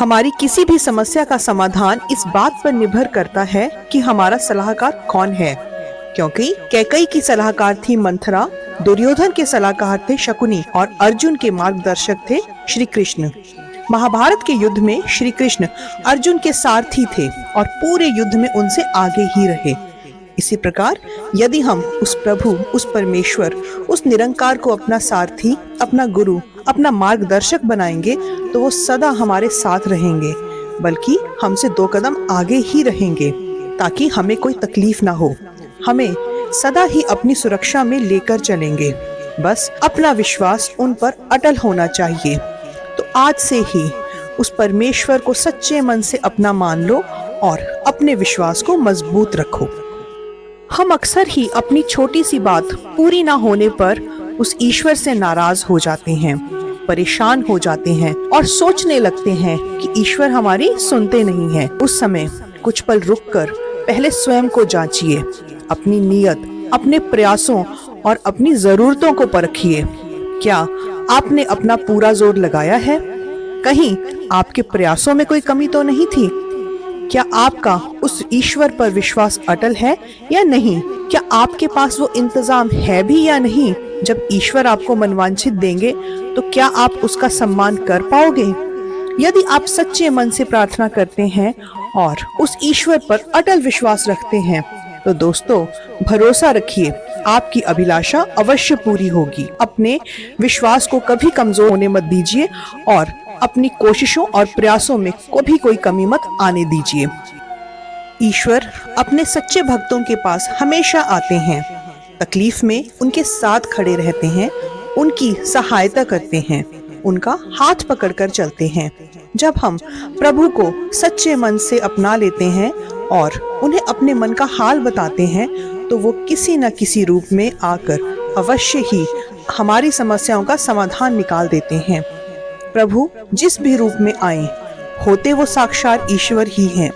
हमारी किसी भी समस्या का समाधान इस बात पर निर्भर करता है कि हमारा सलाहकार कौन है। क्योंकि कैकई की सलाहकार थी मंथरा, दुर्योधन के सलाहकार थे शकुनी और अर्जुन के मार्गदर्शक थे श्री कृष्ण। महाभारत के युद्ध में श्री कृष्ण अर्जुन के सारथी थे और पूरे युद्ध में उनसे आगे ही रहे। इसी प्रकार यदि हम उस प्रभु, उस परमेश्वर, उस निरंकार को अपना सारथी, अपना गुरु, अपना मार्गदर्शक बनाएंगे तो वो सदा हमारे साथ रहेंगे, बल्कि हमसे 2 कदम आगे ही रहेंगे, ताकि हमें कोई तकलीफ ना हो। हमें सदा ही अपनी सुरक्षा में लेकर चलेंगे। बस अपना विश्वास उन पर अटल होना चाहिए। तो आज से ही उस परमेश्वर को सच्चे मन से अपना मान लो और अपने विश्वास को मजबूत रखो। हम अक्सर ही अपनी छोटी सी बात पूरी ना होने पर उस ईश्वर से नाराज हो जाते हैं, परेशान हो जाते हैं और सोचने लगते हैं कि ईश्वर हमारी सुनते नहीं हैं। उस समय कुछ पल रुककर पहले स्वयं को जांचिए, अपनी नीयत, अपने प्रयासों और अपनी जरूरतों को परखिए। क्या आपने अपना पूरा जोर लगाया है? कहीं आपके प्रयासों में कोई कमी तो नहीं थी? क्या आपका उस ईश्वर पर विश्वास अटल है या नहीं? क्या आपके पास वो इंतजाम है भी या नहीं? जब ईश्वर आपको मनवांछित देंगे तो क्या आप उसका सम्मान कर पाओगे? यदि आप सच्चे मन से प्रार्थना करते हैं और उस ईश्वर पर अटल विश्वास रखते हैं तो दोस्तों भरोसा रखिए, आपकी अभिलाषा अवश्य पूरी होगी। अपने विश्वास को कभी कमजोर होने मत दीजिए और अपनी कोशिशों और प्रयासों में कभी कोई कमी मत आने दीजिए। ईश्वर अपने सच्चे भक्तों के पास हमेशा आते हैं, तकलीफ में उनके साथ खड़े रहते हैं, उनकी सहायता करते हैं, उनका हाथ पकड़कर चलते हैं। जब हम प्रभु को सच्चे मन से अपना लेते हैं और उन्हें अपने मन का हाल बताते हैं तो वो किसी न किसी रूप में आकर अवश्य ही हमारी समस्याओं का समाधान निकाल देते हैं। प्रभु जिस भी रूप में आए, होते वो साक्षात ईश्वर ही हैं।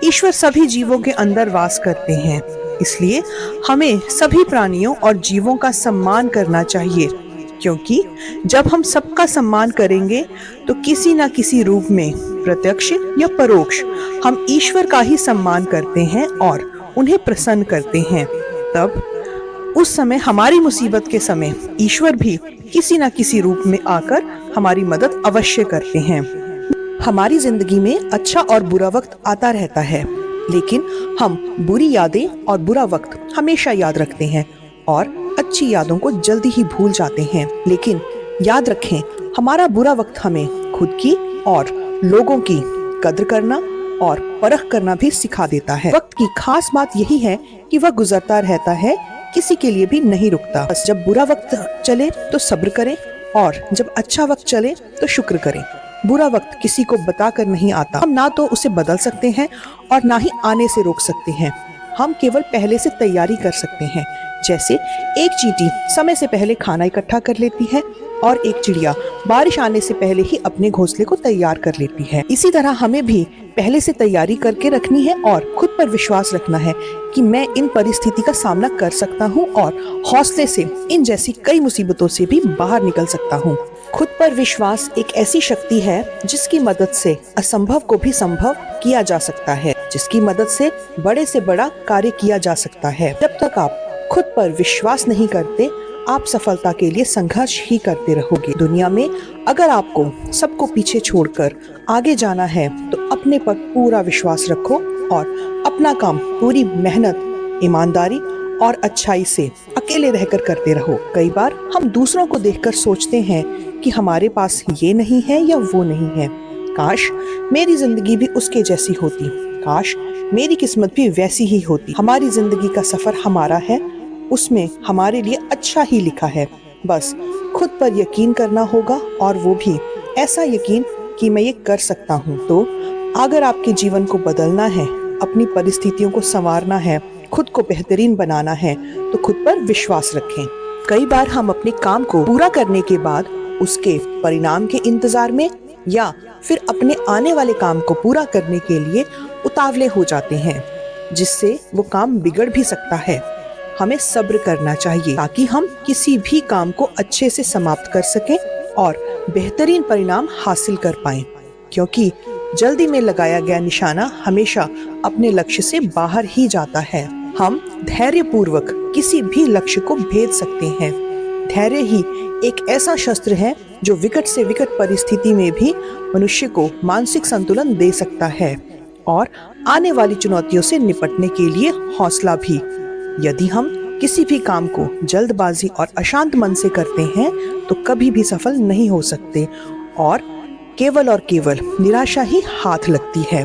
ईश्वर सभी जीवों के अंदर वास करते हैं, इसलिए हमें सभी प्राणियों और जीवों का सम्मान करना चाहिए, क्योंकि जब हम सबका सम्मान करेंगे तो किसी न किसी रूप में, प्रत्यक्ष या परोक्ष, हम ईश्वर का ही सम्मान करते हैं और उन्हें प्रसन्न करते हैं। तब उस समय, हमारी मुसीबत के समय, ईश्वर भी किसी न किसी रूप में आकर हमारी मदद अवश्य करते हैं। हमारी जिंदगी में अच्छा और बुरा वक्त आता रहता है, लेकिन हम बुरी यादें और बुरा वक्त हमेशा याद रखते हैं और अच्छी यादों को जल्दी ही भूल जाते हैं। लेकिन याद रखें, हमारा बुरा वक्त हमें खुद की और लोगों की कद्र करना और परख करना भी सिखा देता है। वक्त की खास बात यही है कि वह गुजरता रहता है, किसी के लिए भी नहीं रुकता। बस जब बुरा वक्त चले तो सब्र करें और जब अच्छा वक्त चले तो शुक्र करें। बुरा वक्त किसी को बताकर नहीं आता। हम ना तो उसे बदल सकते हैं और ना ही आने से रोक सकते हैं। हम केवल पहले से तैयारी कर सकते हैं। जैसे एक चींटी समय से पहले खाना इकट्ठा कर लेती है और एक चिड़िया बारिश आने से पहले ही अपने घोंसले को तैयार कर लेती है। इसी तरह हमें भी पहले से तैयारी करके रखनी है और खुद पर विश्वास रखना है कि मैं इन परिस्थिति का सामना कर सकता हूँ और हौसले से इन जैसी कई मुसीबतों से भी बाहर निकल सकता हूँ। खुद पर विश्वास एक ऐसी शक्ति है जिसकी मदद से असंभव को भी संभव किया जा सकता है, जिसकी मदद से बड़ा कार्य किया जा सकता है। जब तक आप खुद पर विश्वास नहीं करते, आप सफलता के लिए संघर्ष ही करते रहोगे। दुनिया में अगर आपको सबको पीछे छोड़कर आगे जाना है तो अपने पर पूरा विश्वास रखो और अपना काम पूरी मेहनत, ईमानदारी और अच्छाई से अकेले रहकर करते रहो। कई बार हम दूसरों को देखकर सोचते हैं कि हमारे पास ये नहीं है या वो नहीं है, काश मेरी जिंदगी भी उसके जैसी होती, काश मेरी किस्मत भी वैसी ही होती। हमारी जिंदगी का सफर हमारा है, उसमें हमारे लिए अच्छा ही लिखा है। बस खुद पर यकीन करना होगा और वो भी ऐसा यकीन कि मैं ये कर सकता हूँ। तो अगर आपके जीवन को बदलना है, अपनी परिस्थितियों को संवारना है, खुद को बेहतरीन बनाना है तो खुद पर विश्वास रखें। कई बार हम अपने काम को पूरा करने के बाद उसके परिणाम के इंतजार में या फिर अपने आने वाले काम को पूरा करने के लिए उतावले हो जाते हैं, जिससे वो काम बिगड़ भी सकता है। हमें सब्र करना चाहिए ताकि हम किसी भी काम को अच्छे से समाप्त कर सकें और बेहतरीन परिणाम हासिल कर पाएं, क्योंकि जल्दी में लगाया गया निशाना हमेशा अपने लक्ष्य से बाहर ही जाता है। हम धैर्य पूर्वक किसी भी लक्ष्य को भेद सकते हैं। धैर्य ही एक ऐसा शस्त्र है जो विकट से विकट परिस्थिति में भी मनुष्य को मानसिक संतुलन दे सकता है और आने वाली चुनौतियों से निपटने के लिए हौसला भी। यदि हम किसी भी काम को जल्दबाजी और अशांत मन से करते हैं तो कभी भी सफल नहीं हो सकते और केवल निराशा ही हाथ लगती है।